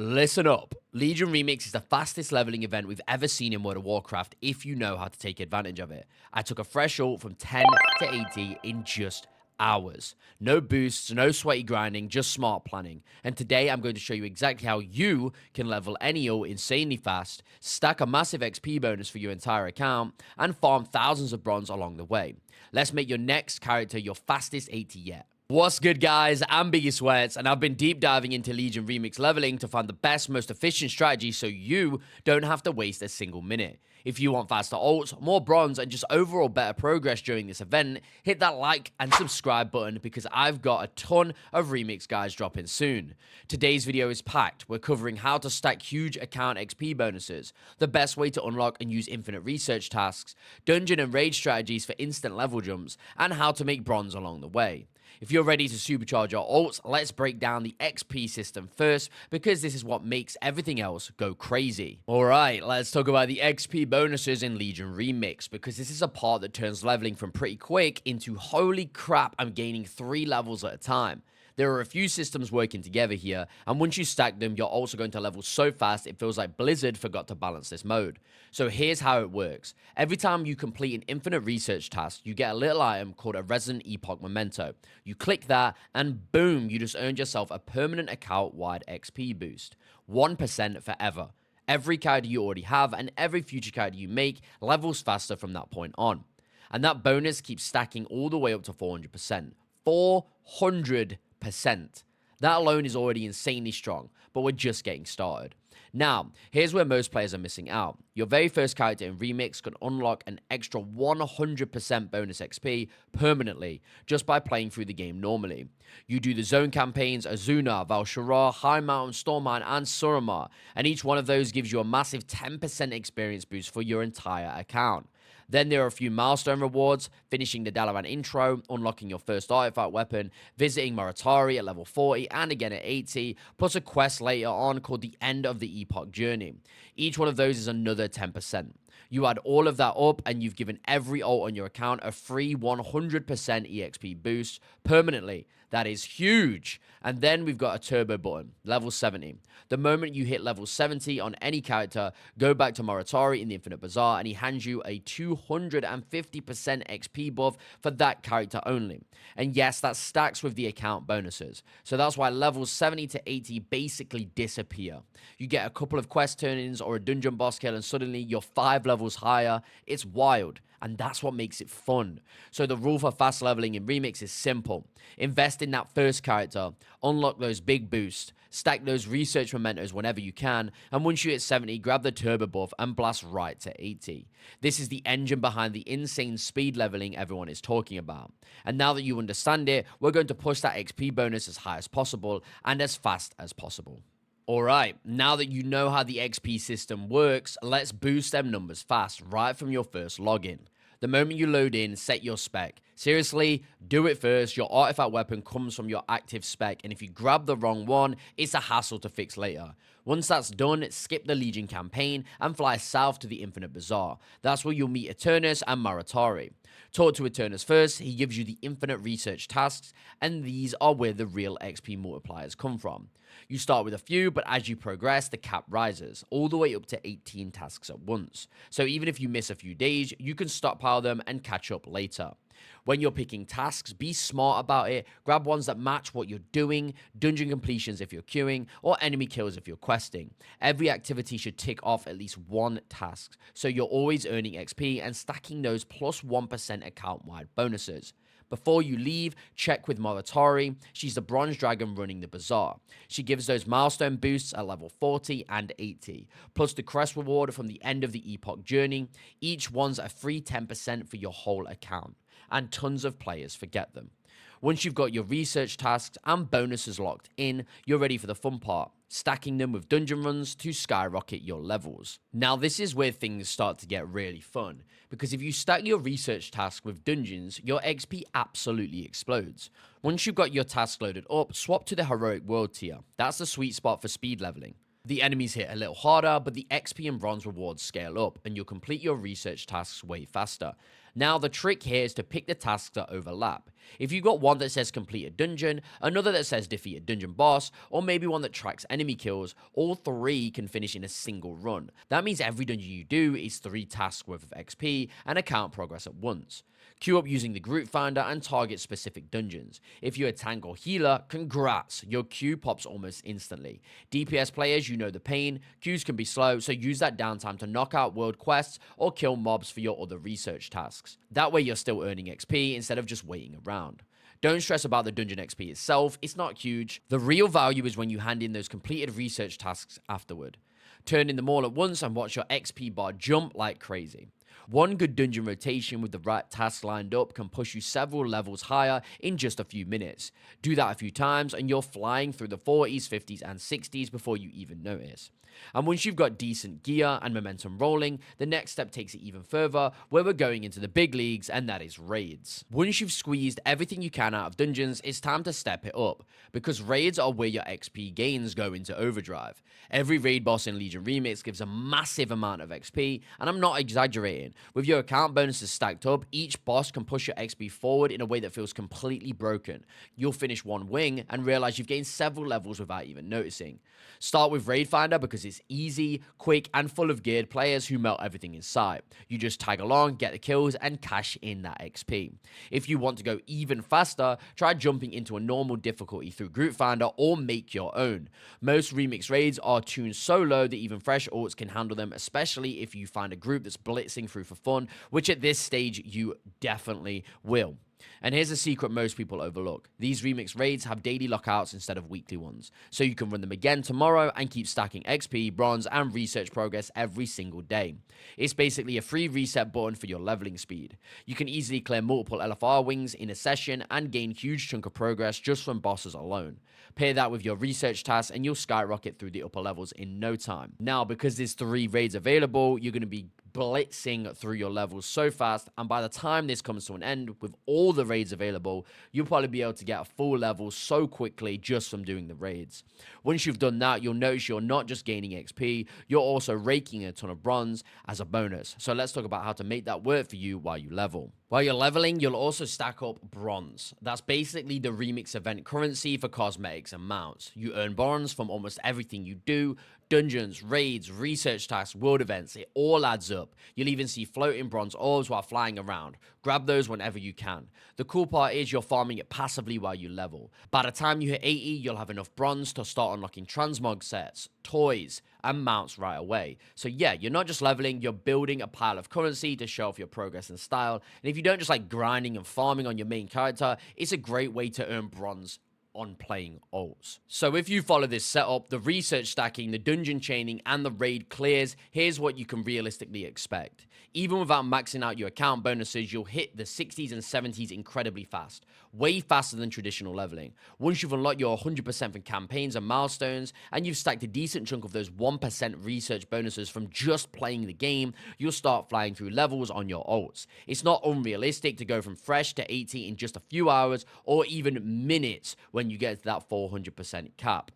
Listen up. Legion Remix is the fastest leveling event we've ever seen in World of Warcraft if you know how to take advantage of it. I took a fresh ult from 10 to 80 in just hours. No boosts, no sweaty grinding, just smart planning. And today I'm going to show you exactly how you can level any ult insanely fast, stack a massive XP bonus for your entire account, and farm thousands of bronze along the way. Let's make your next character your fastest 80 yet. What's good, guys? I'm BiggySweats, and I've been deep diving into Legion Remix leveling to find the best, most efficient strategy so you don't have to waste a single minute. If you want faster ults, more bronze, and just overall better progress during this event, hit that like and subscribe button because I've got a ton of Remix guides dropping soon. Today's video is packed. We're covering how to stack huge account XP bonuses, the best way to unlock and use infinite research tasks, dungeon and raid strategies for instant level jumps, and how to make bronze along the way. If you're ready to supercharge your ults, let's break down the XP system first, because this is what makes everything else go crazy. Alright, let's talk about the XP bonuses in Legion Remix, because this is a part that turns leveling from pretty quick into holy crap, I'm gaining 3 levels at a time. There are a few systems working together here, and once you stack them, you're also going to level so fast it feels like Blizzard forgot to balance this mode. So here's how it works. Every time you complete an infinite research task, you get a little item called a Resonant Epoch Memento. You click that, and boom, you just earned yourself a permanent account-wide XP boost. 1% forever. Every character you already have, and every future character you make, levels faster from that point on. And that bonus keeps stacking all the way up to 400%. 400%. That alone is already insanely strong, but we're just getting started. Now, here's where most players are missing out. Your very first character in Remix can unlock an extra 100% bonus XP permanently just by playing through the game normally. You do the zone campaigns, Azuna, Val'sharah, High Mountain, Stormine, and Suramar, and each one of those gives you a massive 10% experience boost for your entire account. Then there are a few milestone rewards, finishing the Dalaran intro, unlocking your first artifact weapon, visiting Moratari at level 40 and again at 80, plus a quest later on called the End of the Epoch Journey. Each one of those is another 10%. You add all of that up and you've given every ult on your account a free 100% EXP boost permanently. That is huge. And then we've got a turbo button, level 70. The moment you hit level 70 on any character, go back to Moratari in the Infinite Bazaar and he hands you a 250% XP buff for that character only. And yes, that stacks with the account bonuses. So that's why levels 70 to 80 basically disappear. You get a couple of quest turn-ins or a dungeon boss kill and suddenly you're 5 levels higher. It's wild. And that's what makes it fun. So the rule for fast leveling in Remix is simple. Invest in that first character, unlock those big boosts, stack those research mementos whenever you can, and once you hit 70, grab the turbo buff and blast right to 80. This is the engine behind the insane speed leveling everyone is talking about. And now that you understand it, we're going to push that XP bonus as high as possible and as fast as possible. Alright, now that you know how the XP system works, let's boost them numbers fast right from your first login. The moment you load in, set your spec. Seriously, do it first. Your artifact weapon comes from your active spec, and if you grab the wrong one, it's a hassle to fix later. Once that's done, skip the Legion campaign and fly south to the Infinite Bazaar. That's where you'll meet Eternus and Moratari. Talk to Eternus first, he gives you the infinite research tasks, and these are where the real XP multipliers come from. You start with a few, but as you progress, the cap rises, all the way up to 18 tasks at once. So even if you miss a few days, you can stockpile them and catch up later. When you're picking tasks, be smart about it. Grab ones that match what you're doing, dungeon completions if you're queuing, or enemy kills if you're questing. Every activity should tick off at least one task, so you're always earning XP and stacking those plus 1% account-wide bonuses. Before you leave, check with Moratari. She's the bronze dragon running the bazaar. She gives those milestone boosts at level 40 and 80, plus the crest reward from the End of the Epoch Journey. Each one's a free 10% for your whole account, and tons of players forget them. Once you've got your research tasks and bonuses locked in, you're ready for the fun part, stacking them with dungeon runs to skyrocket your levels. Now this is where things start to get really fun, because if you stack your research task with dungeons, your XP absolutely explodes. Once you've got your task loaded up, swap to the heroic world tier. That's the sweet spot for speed leveling. The enemies hit a little harder, but the XP and bronze rewards scale up, and you'll complete your research tasks way faster. Now, the trick here is to pick the tasks that overlap. If you've got one that says complete a dungeon, another that says defeat a dungeon boss, or maybe one that tracks enemy kills, all 3 can finish in a single run. That means every dungeon you do is 3 tasks worth of XP and account progress at once. Queue up using the group finder and target specific dungeons. If you're a tank or healer, congrats, your queue pops almost instantly. DPS players, you know the pain, queues can be slow, so use that downtime to knock out world quests or kill mobs for your other research tasks. That way you're still earning XP instead of just waiting around. Don't stress about the dungeon XP itself, it's not huge. The real value is when you hand in those completed research tasks afterward. Turn in them all at once and watch your XP bar jump like crazy. One good dungeon rotation with the right tasks lined up can push you several levels higher in just a few minutes. Do that a few times and you're flying through the 40s, 50s, and 60s before you even notice. And once you've got decent gear and momentum rolling, the next step takes it even further, where we're going into the big leagues, and that is raids. Once you've squeezed everything you can out of dungeons, it's time to step it up, because raids are where your XP gains go into overdrive. Every raid boss in Legion Remix gives a massive amount of XP, and I'm not exaggerating. With your account bonuses stacked up, each boss can push your XP forward in a way that feels completely broken. You'll finish one wing and realize you've gained several levels without even noticing. Start with Raid Finder because it's easy, quick, and full of geared players who melt everything in sight. You just tag along, get the kills, and cash in that XP. If you want to go even faster, try jumping into a normal difficulty through Group Finder or make your own. Most remix raids are tuned so low that even fresh alts can handle them, especially if you find a group that's blitzing through for fun, which at this stage you definitely will. And here's a secret most people overlook. These remix raids have daily lockouts instead of weekly ones, so you can run them again tomorrow and keep stacking XP, bronze, and research progress every single day. It's basically a free reset button for your leveling speed. You can easily clear multiple LFR wings in a session and gain huge chunk of progress just from bosses alone. Pair that with your research tasks and you'll skyrocket through the upper levels in no time. Now, because there's 3 raids available, you're going to be blitzing through your levels so fast, and by the time this comes to an end with all the raids available, you'll probably be able to get a full level so quickly just from doing the raids. Once you've done that, you'll notice you're not just gaining XP, you're also raking a ton of bronze as a bonus. So let's talk about how to make that work for you while you level. While you're leveling, you'll also stack up bronze. That's basically the remix event currency for cosmetics and mounts. You earn bronze from almost everything you do. Dungeons, raids, research tasks, world events, it all adds up. You'll even see floating bronze orbs while flying around. Grab those whenever you can. The cool part is you're farming it passively while you level. By the time you hit 80, you'll have enough bronze to start unlocking transmog sets, toys, and mounts right away. So yeah, you're not just leveling, you're building a pile of currency to show off your progress and style. And if you don't just like grinding and farming on your main character, it's a great way to earn bronze on playing alts. So if you follow this setup, the research stacking, the dungeon chaining, and the raid clears, here's what you can realistically expect. Even without maxing out your account bonuses, you'll hit the 60s and 70s incredibly fast, way faster than traditional leveling. Once you've unlocked your 100% from campaigns and milestones, and you've stacked a decent chunk of those 1% research bonuses from just playing the game, you'll start flying through levels on your alts. It's not unrealistic to go from fresh to 80 in just a few hours or even minutes when you get to that 400% cap.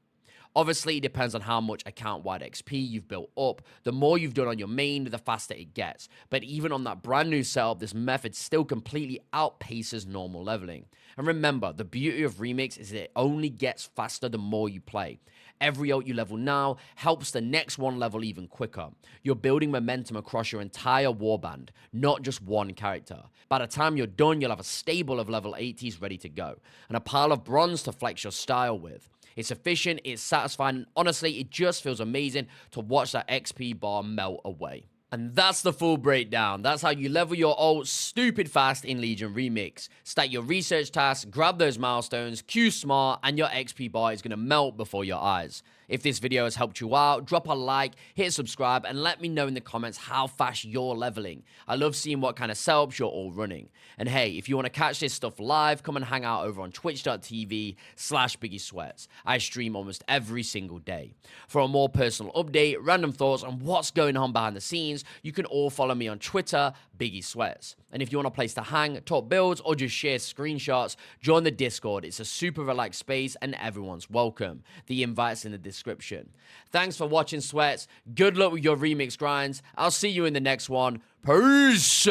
Obviously, it depends on how much account-wide XP you've built up. The more you've done on your main, the faster it gets. But even on that brand new setup, this method still completely outpaces normal leveling. And remember, the beauty of Remix is that it only gets faster the more you play. Every ult you level now helps the next one level even quicker. You're building momentum across your entire warband, not just one character. By the time you're done, you'll have a stable of level 80s ready to go, and a pile of bronze to flex your style with. It's efficient, it's satisfying, and honestly, it just feels amazing to watch that XP bar melt away. And that's the full breakdown. That's how you level your ult stupid fast in Legion Remix. Stack your research tasks, grab those milestones, queue smart, and your XP bar is going to melt before your eyes. If this video has helped you out, drop a like, hit subscribe, and let me know in the comments how fast you're leveling. I love seeing what kind of setups you're all running. And hey, if you want to catch this stuff live, come and hang out over on twitch.tv/BiggySweats. I stream almost every single day. For a more personal update, random thoughts on what's going on behind the scenes, you can all follow me on Twitter, BiggySweats. And if you want a place to hang, talk builds, or just share screenshots, join the Discord. It's a super relaxed space and everyone's welcome. The invite's in the description. Thanks for watching, Sweats. Good luck with your remix grinds. I'll see you in the next one. Peace!